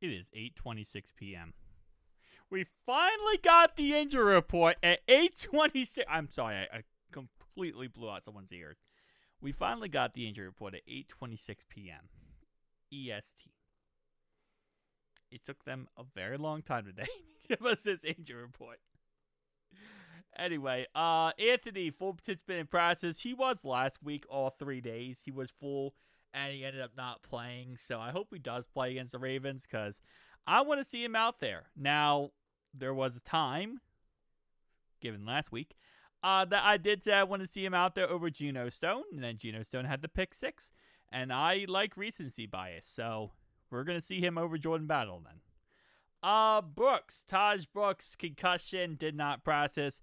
It is 8:26 p.m. We finally got the injury report at 8:26. I'm sorry, I completely blew out someone's ears. We finally got the injury report at 8:26 p.m. EST. It took them a very long time today to give us this injury report. Anyway, Anthony, full participant in practice. He was last week, all 3 days. He was full, and he ended up not playing. So I hope he does play against the Ravens, because I want to see him out there. Now, there was a time, given last week, that I did say I want to see him out there over Geno Stone, and then Geno Stone had the pick 6. And I like recency bias, so we're going to see him over Jordan Battle then. Taj Brooks, concussion, did not practice.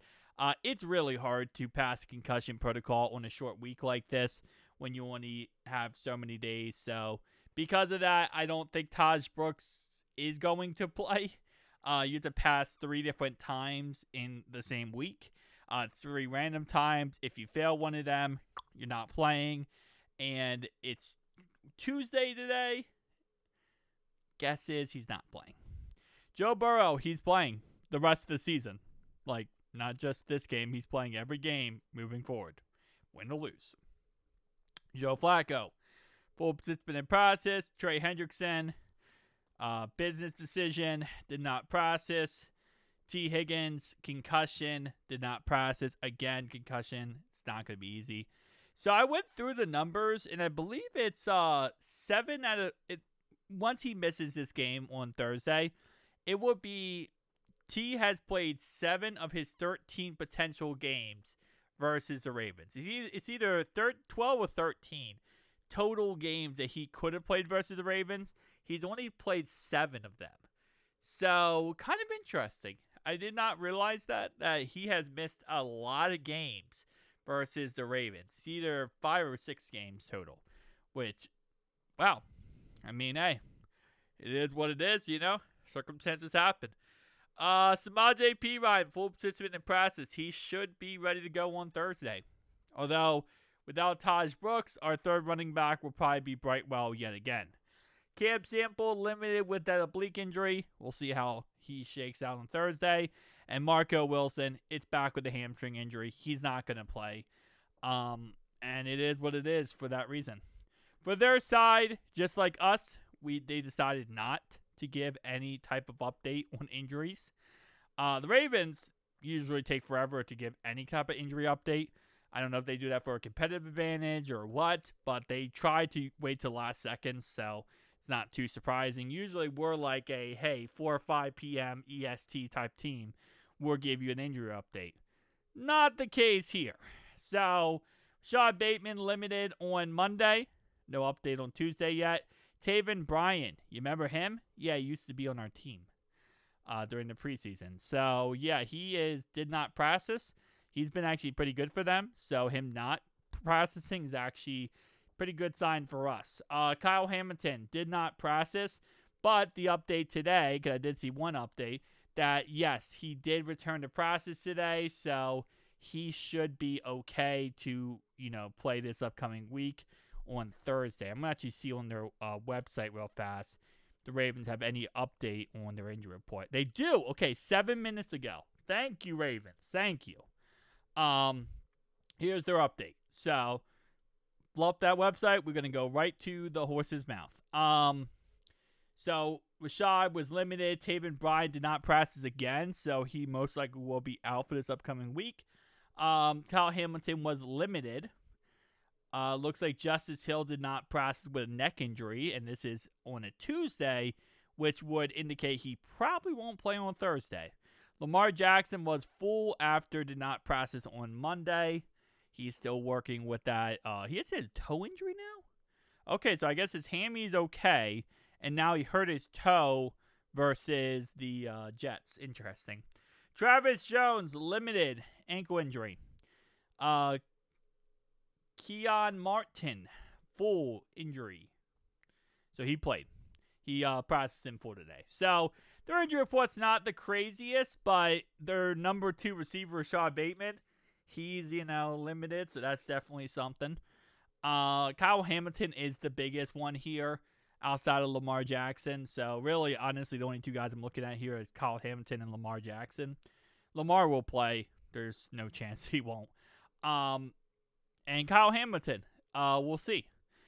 It's really hard to pass a concussion protocol on a short week like this when you only have so many days. So because of that, I don't think Taj Brooks is going to play. You have to pass 3 different times in the same week. 3 random times. If you fail one of them, you're not playing. And it's Tuesday today. Guess is he's not playing. Joe Burrow, he's playing the rest of the season. Like, not just this game. He's playing every game moving forward. Win or lose. Joe Flacco, full participant in process. Trey Hendrickson, business decision, did not process. T. Higgins, concussion, did not process. Again, concussion. It's not going to be easy. So I went through the numbers, and I believe it's 7 out of... Once he misses this game on Thursday, it would be T has played 7 of his 13 potential games versus the Ravens. It's either 12 or 13 total games that he could have played versus the Ravens. He's only played 7 of them. So, kind of interesting. I did not realize that he has missed a lot of games versus the Ravens. It's either 5 or 6 games total. Which, wow. I mean, hey, it is what it is, you know. Circumstances happen. Samaje Perine, full participant in practice. He should be ready to go on Thursday. Although, without Taj Brooks, our third running back will probably be Brightwell yet again. Cam Sample, limited with that oblique injury. We'll see how he shakes out on Thursday. And Marco Wilson, it's back with the hamstring injury. He's not going to play. And it is what it is for that reason. For their side, just like us, they decided not to give any type of update on injuries. The Ravens usually take forever to give any type of injury update. I don't know if they do that for a competitive advantage or what, but they try to wait till last second, so it's not too surprising. Usually we're like a, hey, 4 or 5 p.m. EST type team. We'll give you an injury update. Not the case here. So, Rashad Bateman limited on Monday. No update on Tuesday yet. Taven Bryan, you remember him? Yeah, he used to be on our team during the preseason. So, yeah, did not practice. He's been actually pretty good for them. So, him not practicing is actually a pretty good sign for us. Kyle Hamilton did not practice. But the update today, because I did see one update, that, yes, he did return to practice today. So, he should be okay to, play this upcoming week on Thursday. I'm going to actually see on their website real fast if the Ravens have any update on their injury report. They do. Okay, 7 minutes ago. Thank you, Ravens. Thank you. Here's their update. So, flop that website. We're going to go right to the horse's mouth. So, Rashad was limited. Taven Bryan did not practice again, so he most likely will be out for this upcoming week. Kyle Hamilton was limited. Looks like Justice Hill did not practice with a neck injury, and this is on a Tuesday, which would indicate he probably won't play on Thursday. Lamar Jackson was full after did not practice on Monday. He's still working with that. He has a toe injury now? Okay, so I guess his hammy's okay, and now he hurt his toe versus the Jets. Interesting. Travis Jones, limited ankle injury. Keon Martin, full injury. So he played. He practiced in full today. So their injury report's not the craziest, but their number 2 receiver, Rashad Bateman, he's, limited. So that's definitely something. Kyle Hamilton is the biggest one here. outside of Lamar Jackson. So really, honestly, the only two guys I'm looking at here is Kyle Hamilton and Lamar Jackson. Lamar will play. There's no chance he won't. And Kyle Hamilton, we'll see.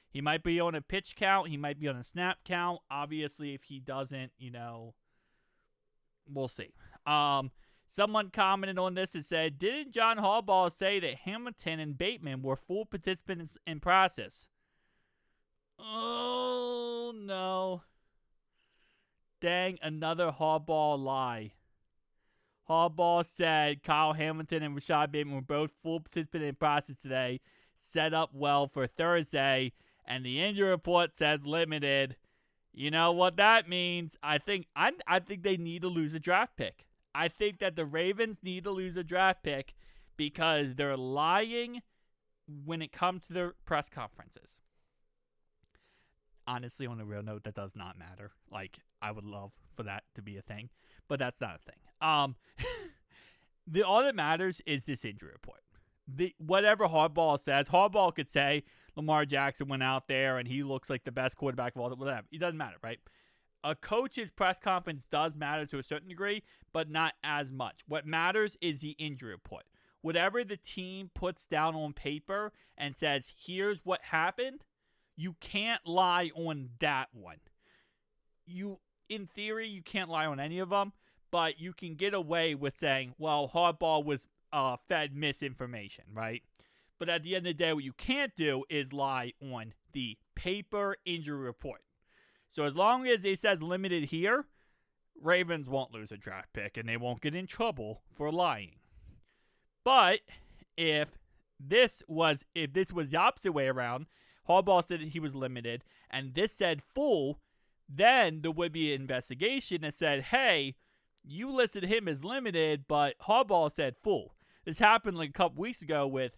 He might be on a pitch count. He might be on a snap count. Obviously, if he doesn't, we'll see. Someone commented on this and said, didn't John Harbaugh say that Hamilton and Bateman were full participants in process? Oh, no. Dang, another Harbaugh lie. Harbaugh said Kyle Hamilton and Rashad Bateman were both full participants in process today, set up well for Thursday, and the injury report says limited. You know what that means? I think they need to lose a draft pick. I think that the Ravens need to lose a draft pick because they're lying when it comes to their press conferences. Honestly, on a real note, that does not matter. Like, I would love for that to be a thing, but that's not a thing. All that matters is this injury report. Whatever Harbaugh says, Harbaugh could say Lamar Jackson went out there and he looks like the best quarterback of all time, whatever. It doesn't matter, right? A coach's press conference does matter to a certain degree, but not as much. What matters is the injury report. Whatever the team puts down on paper and says, here's what happened, you can't lie on that one. In theory, you can't lie on any of them, but you can get away with saying, well, Harbaugh was fed misinformation, right? But at the end of the day, what you can't do is lie on the paper injury report. So as long as it says limited here, Ravens won't lose a draft pick and they won't get in trouble for lying. But if this was the opposite way around, Harbaugh said that he was limited and this said full, then there would be an investigation that said, hey, you listed him as limited, but Harbaugh said full. This happened like a couple weeks ago with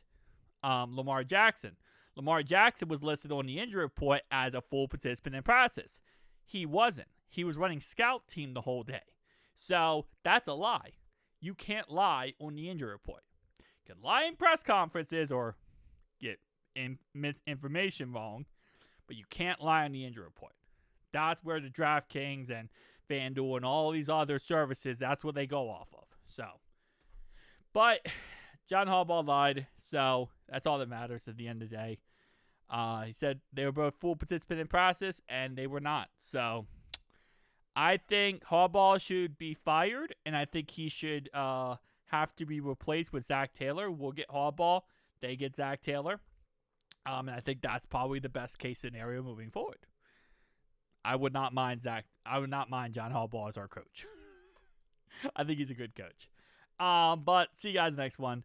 Lamar Jackson. Lamar Jackson was listed on the injury report as a full participant in process. He wasn't. He was running scout team the whole day. So that's a lie. You can't lie on the injury report. You can lie in press conferences or get misinformation wrong, but you can't lie on the injury report. That's where the DraftKings and FanDuel and all these other services, that's what they go off of. So, but John Harbaugh lied, so that's all that matters at the end of the day. He said they were both full participant in process, and they were not. So, I think Harbaugh should be fired, and I think he should have to be replaced with Zach Taylor. We'll get Harbaugh. They get Zach Taylor. And I think that's probably the best case scenario moving forward. I would not mind John Harbaugh as our coach. I think he's a good coach. But see you guys next one. Peace.